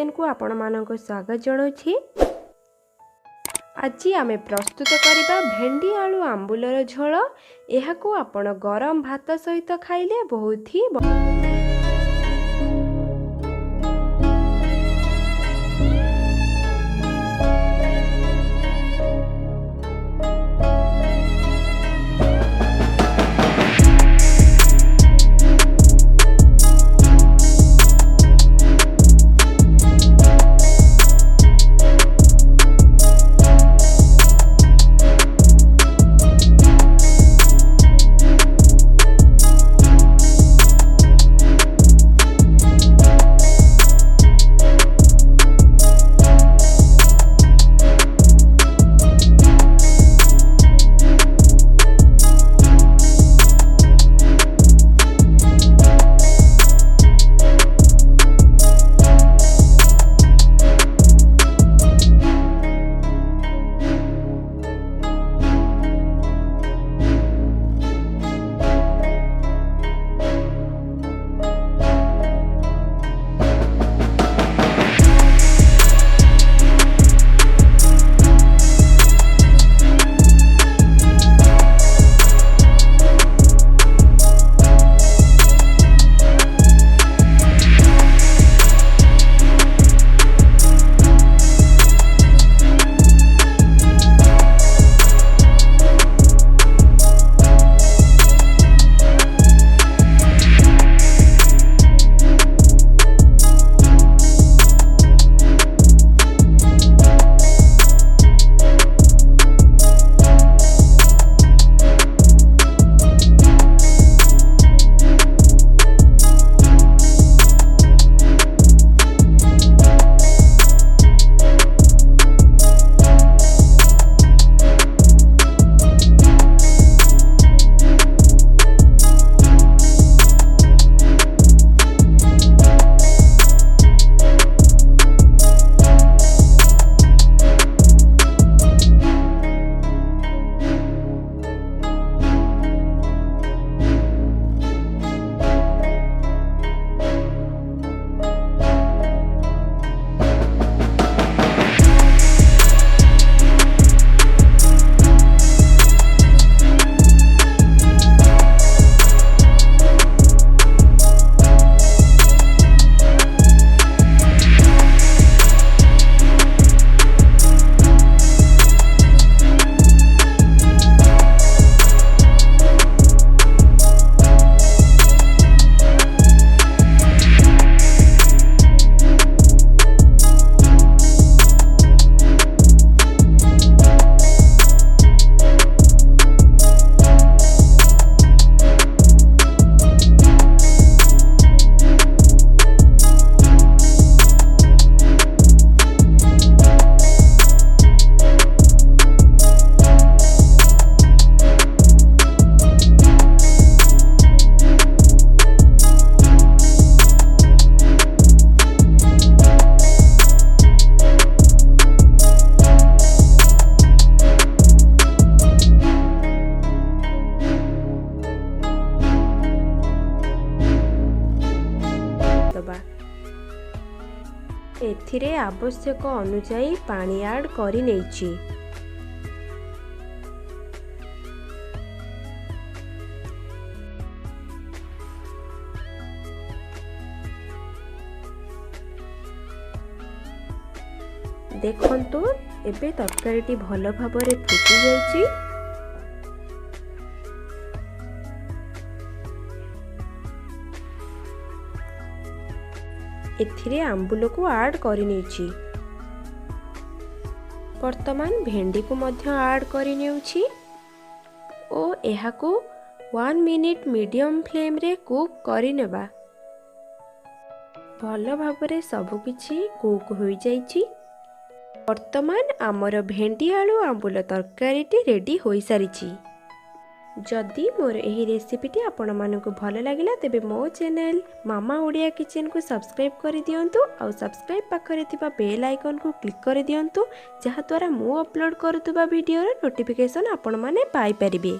Kitchen को आपण मानक स्वागत जणाउछि। आज आमे प्रस्तुत करिबा भेंडी आलू आंबुलर झोल। एहाकू आपण गरम भात सहित खाइले बहुत ही एथिरे आवश्यक अनुसार पानी ऐड करी नेछि। देखंतु एबे तरकारीटी भल भाबरे फुटी जाइछि। एथिरे आंबुल को ऐड करी नेछि। वर्तमान भेंडी को मध्य ऐड करी नेउछि ओ एहाकू 1 मिनिट मीडियम फ्लेम रे कुक करी नेबा। भल भाबरे सब किछि कुक होई जाइछि। वर्तमान आमर भेंडी आलू आंबुल तरकारीटी रेडी होई सारिछि। जदि मोर एही रेसिपीटी आपण मानकु भल लागिला तेबे मो चैनल मामा ओडिया किचन को सब्सक्राइब करि दियंतु और सब्सक्राइब पाखरे थिबा बेल आइकन को क्लिक करि दियंतु जहा द्वारा मो अपलोड करूतबा वीडियो रो नोटिफिकेशन आपण माने पाई परिबे।